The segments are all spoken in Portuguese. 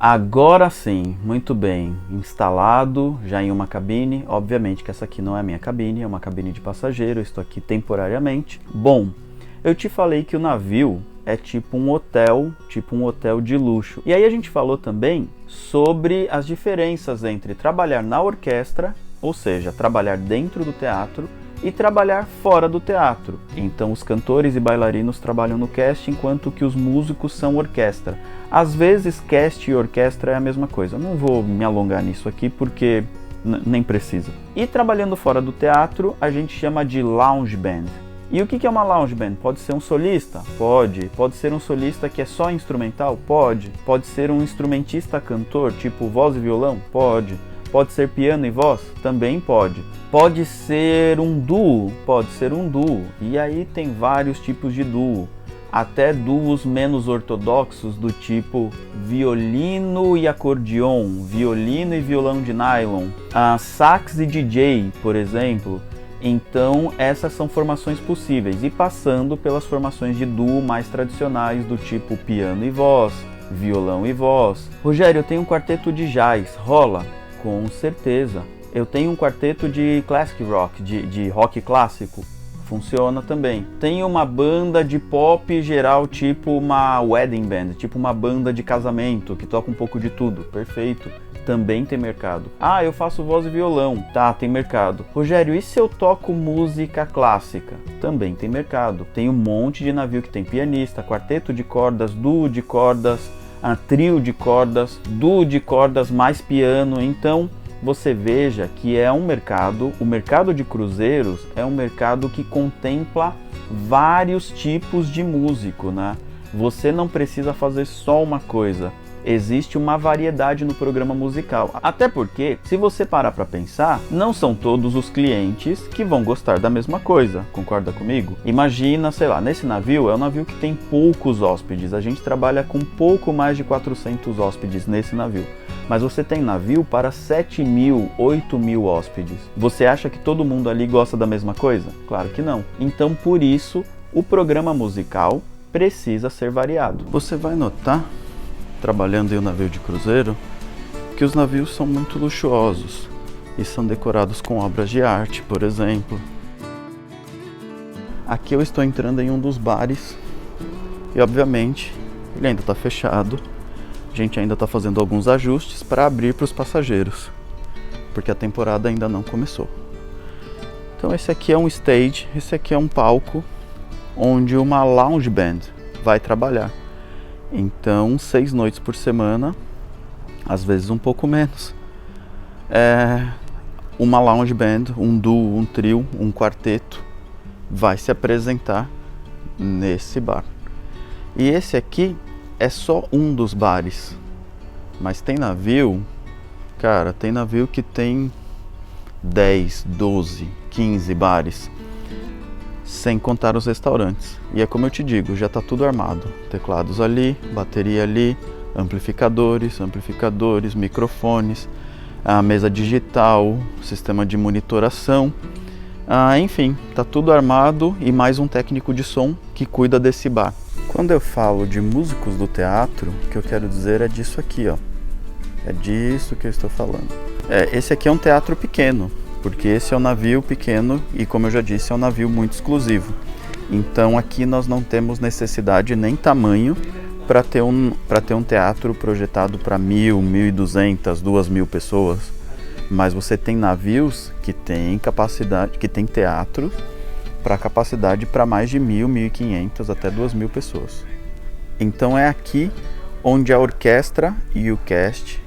Agora sim, muito bem, instalado já em uma cabine. Obviamente que essa aqui não é a minha cabine, é uma cabine de passageiro, eu estou aqui temporariamente. Bom, eu te falei que o navio é tipo um hotel de luxo. E aí a gente falou também sobre as diferenças entre trabalhar na orquestra, ou seja, trabalhar dentro do teatro, e trabalhar fora do teatro. Então os cantores e bailarinos trabalham no cast, enquanto que os músicos são orquestra. Às vezes cast e orquestra é a mesma coisa. Não vou me alongar nisso aqui porque nem precisa. E trabalhando fora do teatro, a gente chama de lounge band. E o que é uma lounge band? Pode ser um solista? Pode. Pode ser um solista que é só instrumental? Pode. Pode ser um instrumentista cantor, tipo voz e violão? Pode. Pode ser piano e voz? Também pode. Pode ser um duo? Pode ser um duo. E aí tem vários tipos de duo. Até duos menos ortodoxos do tipo violino e acordeon, violino e violão de nylon, sax e DJ, por exemplo. Então essas são formações possíveis, e passando pelas formações de duo mais tradicionais do tipo piano e voz, violão e voz. Rogério, eu tenho um quarteto de jazz, rola? Com certeza. Eu tenho um quarteto de classic rock, de rock clássico, funciona também. Tenho uma banda de pop geral, tipo uma wedding band, tipo uma banda de casamento, que toca um pouco de tudo, perfeito. Também tem mercado. Ah, eu faço voz e violão. Tá, tem mercado. Rogério, e se eu toco música clássica? Também tem mercado. Tem um monte de navio que tem pianista, quarteto de cordas, duo de cordas, trio de cordas, duo de cordas mais piano. Então você veja que é um mercado, o mercado de cruzeiros é um mercado que contempla vários tipos de músico, né? Você não precisa fazer só uma coisa. Existe uma variedade no programa musical. Até porque, se você parar para pensar, não são todos os clientes que vão gostar da mesma coisa. Concorda comigo? Imagina, sei lá, nesse navio é um navio que tem poucos hóspedes. A gente trabalha com pouco mais de 400 hóspedes nesse navio. Mas você tem navio para 7.000, 8.000 hóspedes. Você acha que todo mundo ali gosta da mesma coisa? Claro que não. Então, por isso, o programa musical precisa ser variado. Você vai notar, trabalhando em um navio de cruzeiro, que os navios são muito luxuosos e são decorados com obras de arte, por exemplo. Aqui eu estou entrando em um dos bares e, obviamente, ele ainda está fechado. A gente ainda está fazendo alguns ajustes para abrir para os passageiros, porque a temporada ainda não começou. Então esse aqui é um stage, esse aqui é um palco onde uma lounge band vai trabalhar. Então 6 noites por semana, às vezes um pouco menos, uma lounge band, um duo, um trio, um quarteto vai se apresentar nesse bar. E esse aqui é só um dos bares, mas tem navio, cara, tem navio que tem 10, 12, 15 bares, sem contar os restaurantes. E é como eu te digo, já está tudo armado. Teclados ali, bateria ali, amplificadores, microfones, a mesa digital, sistema de monitoração, enfim, está tudo armado, e mais um técnico de som que cuida desse bar. Quando eu falo de músicos do teatro, o que eu quero dizer é disso aqui, ó. É disso que eu estou falando. Esse aqui é um teatro pequeno, porque esse é um navio pequeno e, como eu já disse, é um navio muito exclusivo. Então aqui nós não temos necessidade nem tamanho para ter um teatro projetado para 1.000, 1.200, 2.000 pessoas. Mas você tem navios que têm capacidade, que tem teatro para capacidade para mais de 1.000, 1.500, até 2.000 pessoas. Então é aqui onde a orquestra e o cast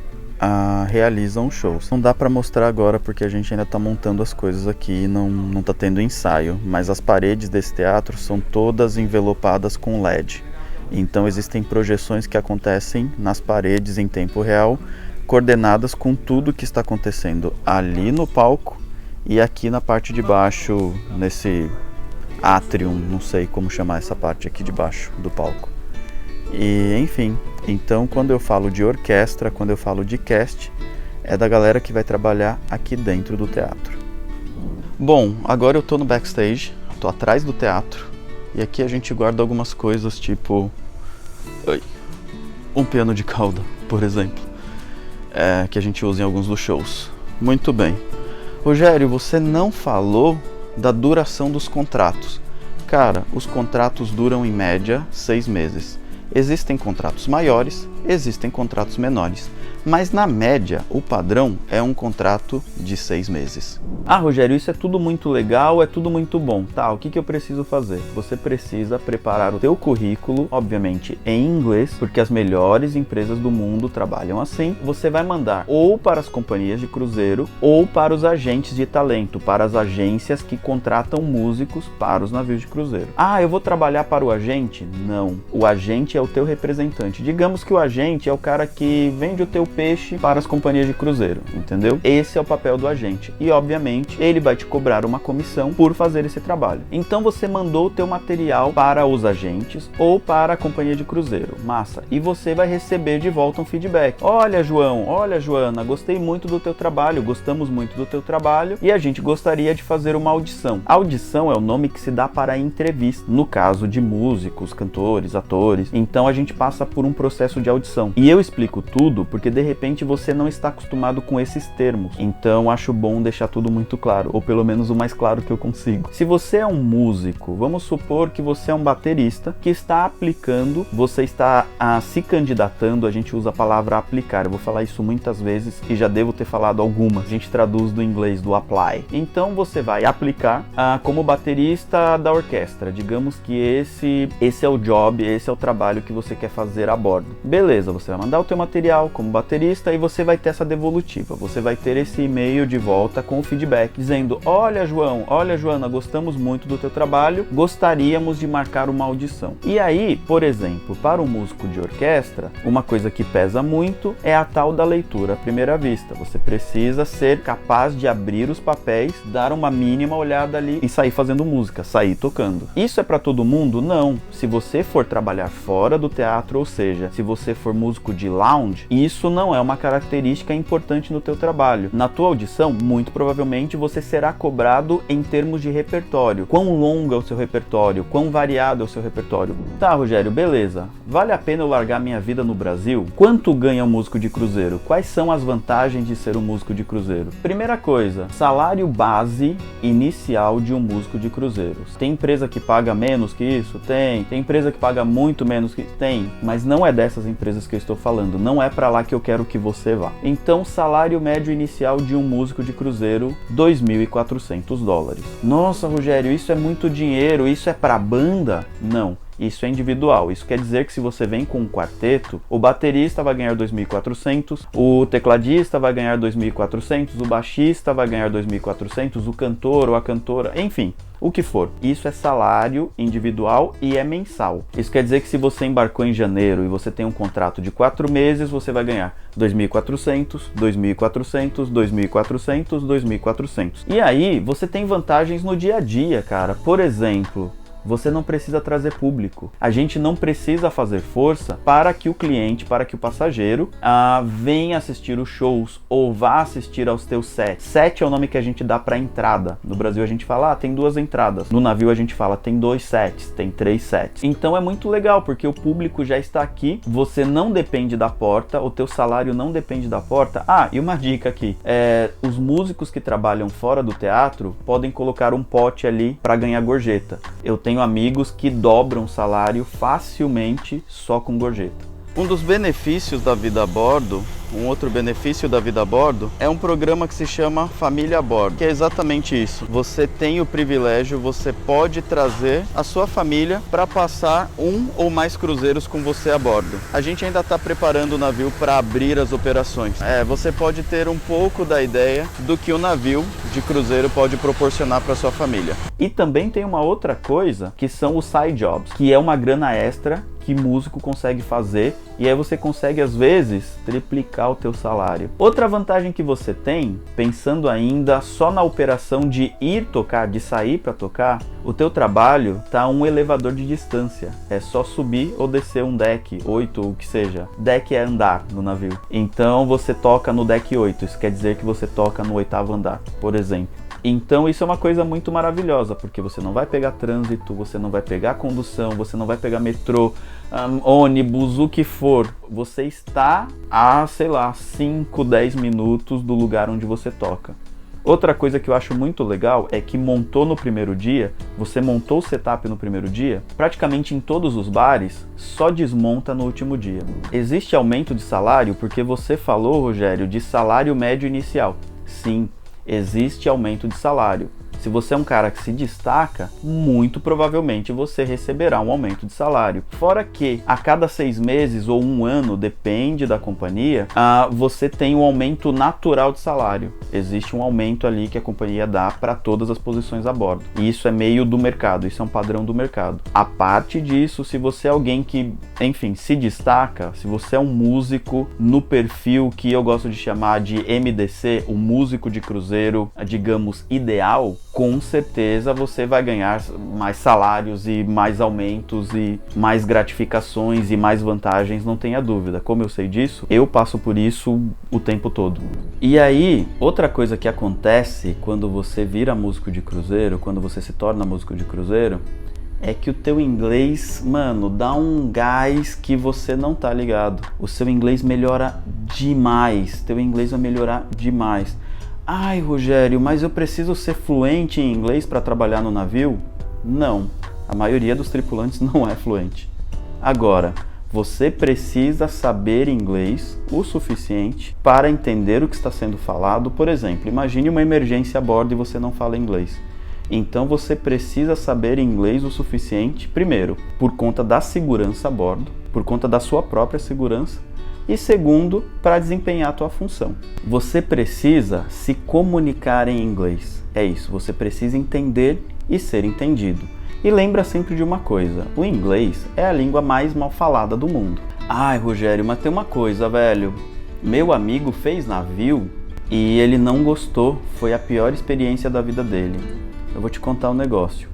realizam shows. Não dá para mostrar agora porque a gente ainda está montando as coisas aqui e não está tendo ensaio, mas as paredes desse teatro são todas envelopadas com LED. Então existem projeções que acontecem nas paredes em tempo real, coordenadas com tudo que está acontecendo ali no palco e aqui na parte de baixo, nesse atrium, não sei como chamar essa parte aqui de baixo do palco. E enfim, então quando eu falo de orquestra, quando eu falo de cast, é da galera que vai trabalhar aqui dentro do teatro. Bom, agora eu tô no backstage, tô atrás do teatro, e aqui a gente guarda algumas coisas tipo um piano de cauda, por exemplo, que a gente usa em alguns dos shows. Muito bem. Rogério, você não falou da duração dos contratos. Cara, os contratos duram em média 6 meses. Existem contratos maiores, existem contratos menores, mas na média o padrão é um contrato de 6 meses. Ah, Rogério, isso é tudo muito legal, é tudo muito bom. Tá, o que eu preciso fazer? Você precisa preparar o teu currículo, obviamente em inglês, porque as melhores empresas do mundo trabalham assim. Você vai mandar ou para as companhias de cruzeiro ou para os agentes de talento, para as agências que contratam músicos para os navios de cruzeiro. Ah, eu vou trabalhar para o agente? Não, o agente é o teu representante. Digamos que o agente é o cara que vende o teu peixe para as companhias de cruzeiro, entendeu? Esse é o papel do agente e, obviamente, ele vai te cobrar uma comissão por fazer esse trabalho. Então você mandou o teu material para os agentes ou para a companhia de cruzeiro, massa, e você vai receber de volta um feedback. Olha, João, olha, Joana, gostei muito do teu trabalho, gostamos muito do teu trabalho e a gente gostaria de fazer uma audição. Audição é o nome que se dá para a entrevista, no caso de músicos, cantores, atores. Então a gente passa por um processo de audição. E eu explico tudo porque de repente você não está acostumado com esses termos. Então acho bom deixar tudo muito claro, ou pelo menos o mais claro que eu consigo. Se você é um músico, vamos supor que você é um baterista que está aplicando, você está se candidatando, a gente usa a palavra aplicar, eu vou falar isso muitas vezes e já devo ter falado algumas, a gente traduz do inglês, do apply. Então você vai aplicar como baterista da orquestra, digamos que esse é o job, esse é o trabalho que você quer fazer a bordo. Beleza, você vai mandar o teu material como baterista e você vai ter essa devolutiva, você vai ter esse e-mail de volta com o feedback, dizendo: olha, João, olha, Joana, gostamos muito do teu trabalho, gostaríamos de marcar uma audição. E aí, por exemplo, para um músico de orquestra, uma coisa que pesa muito é a tal da leitura à primeira vista. Você precisa ser capaz de abrir os papéis, dar uma mínima olhada ali e sair fazendo música, sair tocando. Isso é para todo mundo? Não. Se você for trabalhar fora do teatro, ou seja, se você for músico de lounge, isso não é uma característica importante no teu trabalho. Na tua audição, muito provavelmente você será cobrado em termos de repertório. Quão longo é o seu repertório? Quão variado é o seu repertório? Tá, Rogério, beleza. Vale a pena eu largar minha vida no Brasil? Quanto ganha um músico de cruzeiro? Quais são as vantagens de ser um músico de cruzeiro? Primeira coisa, salário base inicial de um músico de cruzeiros. Tem empresa que paga menos que isso? Tem. Tem empresa que paga muito menos que... Tem. Mas não é dessas empresas que eu estou falando. Não é para lá que eu quero que você vá. Então, salário médio inicial de um músico de cruzeiro, $2.400. Nossa, Rogério, isso é muito dinheiro, isso é para banda? Não. Isso é individual, isso quer dizer que se você vem com um quarteto, o baterista vai ganhar 2.400, o tecladista vai ganhar 2.400, o baixista vai ganhar 2.400, o cantor ou a cantora, enfim, o que for. Isso é salário individual e é mensal. Isso quer dizer que se você embarcou em janeiro e você tem um contrato de 4 meses, você vai ganhar 2.400, 2.400, 2.400, 2.400. E aí, você tem vantagens no dia a dia, cara. Por exemplo, você não precisa trazer público. A gente não precisa fazer força para que o cliente, para que o passageiro venha assistir os shows ou vá assistir aos teus sets. Set é o nome que a gente dá para entrada. No Brasil a gente fala, tem 2 entradas. No navio a gente fala, tem 2 sets, tem 3 sets. Então é muito legal, porque o público já está aqui, você não depende da porta, o teu salário não depende da porta. Ah, e uma dica aqui, os músicos que trabalham fora do teatro podem colocar um pote ali para ganhar gorjeta. Eu tenho amigos que dobram o salário facilmente só com gorjeta. Um dos benefícios da vida a bordo, um outro benefício da vida a bordo, é um programa que se chama Família a Bordo, que é exatamente isso. Você tem o privilégio, você pode trazer a sua família para passar um ou mais cruzeiros com você a bordo. A gente ainda está preparando o navio para abrir as operações. Você pode ter um pouco da ideia do que o navio de cruzeiro pode proporcionar para sua família. E também tem uma outra coisa, que são os side jobs, que é uma grana extra que músico consegue fazer, e aí você consegue às vezes triplicar o teu salário. Outra vantagem que você tem, pensando ainda só na operação de ir tocar, de sair para tocar, o teu trabalho tá a um elevador de distância. É só subir ou descer um deck 8, o que seja. Deck é andar no navio. Então você toca no deck 8, isso quer dizer que você toca no 8º andar, por exemplo. Então isso é uma coisa muito maravilhosa, porque você não vai pegar trânsito, você não vai pegar condução, você não vai pegar metrô, ônibus, o que for. Você está a, sei lá, 5, 10 minutos do lugar onde você toca. Outra coisa que eu acho muito legal é que montou no primeiro dia, você montou o setup no primeiro dia, praticamente em todos os bares, só desmonta no último dia. Existe aumento de salário porque você falou, Rogério, de salário médio inicial. Sim, existe aumento de salário. Se você é um cara que se destaca, muito provavelmente você receberá um aumento de salário. Fora que a cada 6 meses ou 1 ano, depende da companhia, você tem um aumento natural de salário. Existe um aumento ali que a companhia dá para todas as posições a bordo. E isso é meio do mercado, isso é um padrão do mercado. A parte disso, se você é alguém que, enfim, se destaca, se você é um músico no perfil que eu gosto de chamar de MDC, o músico de cruzeiro, digamos, ideal, com certeza você vai ganhar mais salários e mais aumentos e mais gratificações e mais vantagens, não tenha dúvida. Como eu sei disso, eu passo por isso o tempo todo. E aí, outra coisa que acontece quando você vira músico de cruzeiro, quando você se torna músico de cruzeiro, é que o teu inglês, mano, dá um gás que você não tá ligado. O seu inglês melhora demais, teu inglês vai melhorar demais. Ai, Rogério, mas eu preciso ser fluente em inglês para trabalhar no navio? Não, a maioria dos tripulantes não é fluente. Agora, você precisa saber inglês o suficiente para entender o que está sendo falado. Por exemplo, imagine uma emergência a bordo e você não fala inglês. Então você precisa saber inglês o suficiente, primeiro, por conta da segurança a bordo, por conta da sua própria segurança, e segundo, para desempenhar a tua função. Você precisa se comunicar em inglês. É isso, você precisa entender e ser entendido. E lembra sempre de uma coisa, o inglês é a língua mais mal falada do mundo. Ai, Rogério, mas tem uma coisa, velho. Meu amigo fez navio e ele não gostou, foi a pior experiência da vida dele. Eu vou te contar um negócio.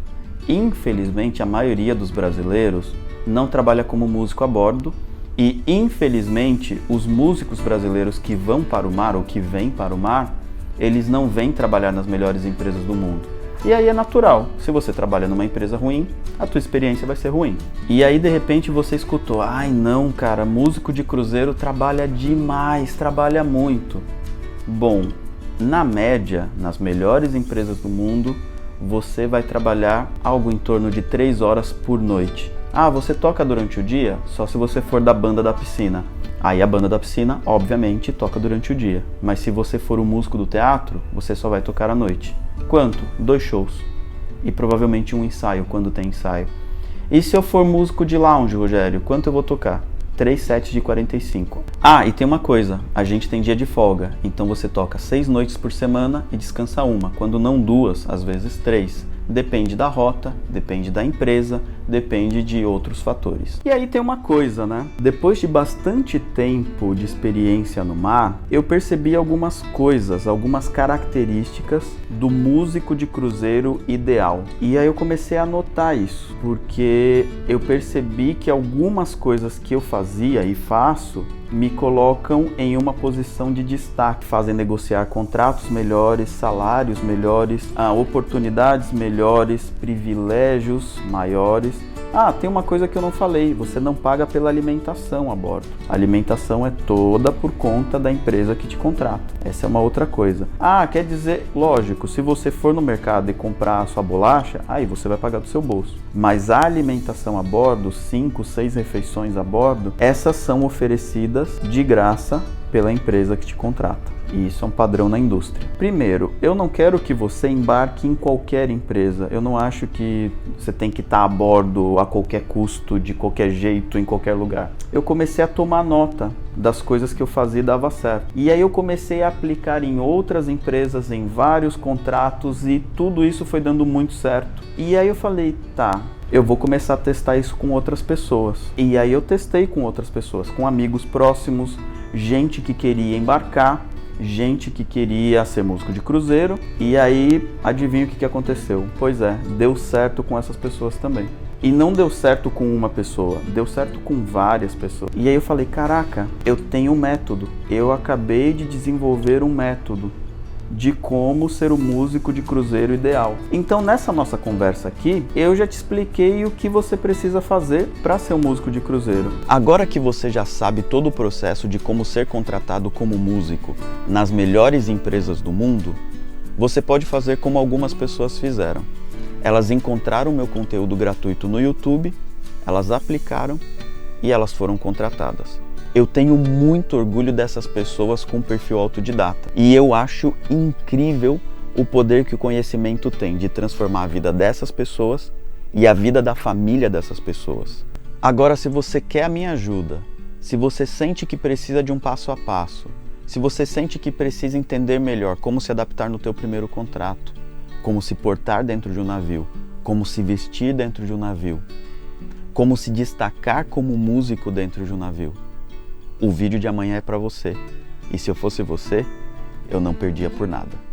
Infelizmente, a maioria dos brasileiros não trabalha como músico a bordo. E, infelizmente, os músicos brasileiros que vão para o mar ou que vêm para o mar, eles não vêm trabalhar nas melhores empresas do mundo. E aí é natural, se você trabalha numa empresa ruim, a tua experiência vai ser ruim. E aí, de repente, você escutou, ai não, cara, músico de cruzeiro trabalha demais, trabalha muito. Bom, na média, nas melhores empresas do mundo, você vai trabalhar algo em torno de 3 horas por noite. Ah, você toca durante o dia? Só se você for da banda da piscina. Aí a banda da piscina, obviamente, toca durante o dia. Mas se você for o músico do teatro, você só vai tocar à noite. Quanto? 2 shows. E provavelmente um ensaio, quando tem ensaio. E se eu for músico de lounge, Rogério, quanto eu vou tocar? 3 sets de 45. Ah, e tem uma coisa, a gente tem dia de folga. Então você toca 6 noites por semana e descansa uma. Quando não 2, às vezes 3. Depende da rota, depende da empresa, depende de outros fatores. E aí tem uma coisa, né? Depois de bastante tempo de experiência no mar, eu percebi algumas coisas, algumas características do músico de cruzeiro ideal. E aí eu comecei a notar isso, porque eu percebi que algumas coisas que eu fazia e faço me colocam em uma posição de destaque, fazem negociar contratos melhores, salários melhores, oportunidades melhores, privilégios maiores. Ah, tem uma coisa que eu não falei, você não paga pela alimentação a bordo. A alimentação é toda por conta da empresa que te contrata. Essa é uma outra coisa. Ah, quer dizer, lógico, se você for no mercado e comprar a sua bolacha, aí você vai pagar do seu bolso. Mas a alimentação a bordo, 5, 6 refeições a bordo, essas são oferecidas de graça pela empresa que te contrata. E isso é um padrão na indústria. Primeiro, eu não quero que você embarque em qualquer empresa. Eu não acho que você tem que estar a bordo a qualquer custo, de qualquer jeito, em qualquer lugar. Eu comecei a tomar nota das coisas que eu fazia e dava certo. E aí eu comecei a aplicar em outras empresas, em vários contratos, e tudo isso foi dando muito certo. E aí eu falei, tá, eu vou começar a testar isso com outras pessoas. E aí eu testei com outras pessoas, com amigos próximos, gente que queria embarcar, gente que queria ser músico de cruzeiro. E aí, adivinha o que aconteceu? Pois é, deu certo com essas pessoas também. E não deu certo com uma pessoa, deu certo com várias pessoas. E aí eu falei, caraca, eu tenho um método. Eu acabei de desenvolver um método. de como ser o músico de cruzeiro ideal. Então, nessa nossa conversa aqui, eu já te expliquei o que você precisa fazer para ser um músico de cruzeiro. Agora que você já sabe todo o processo de como ser contratado como músico nas melhores empresas do mundo, você pode fazer como algumas pessoas fizeram. Elas encontraram meu conteúdo gratuito no YouTube, elas aplicaram e elas foram contratadas. Eu tenho muito orgulho dessas pessoas com perfil autodidata. E eu acho incrível o poder que o conhecimento tem de transformar a vida dessas pessoas e a vida da família dessas pessoas. Agora, se você quer a minha ajuda, se você sente que precisa de um passo a passo, se você sente que precisa entender melhor como se adaptar no teu primeiro contrato, como se portar dentro de um navio, como se vestir dentro de um navio, como se destacar como músico dentro de um navio, o vídeo de amanhã é para você. E se eu fosse você, eu não perdia por nada.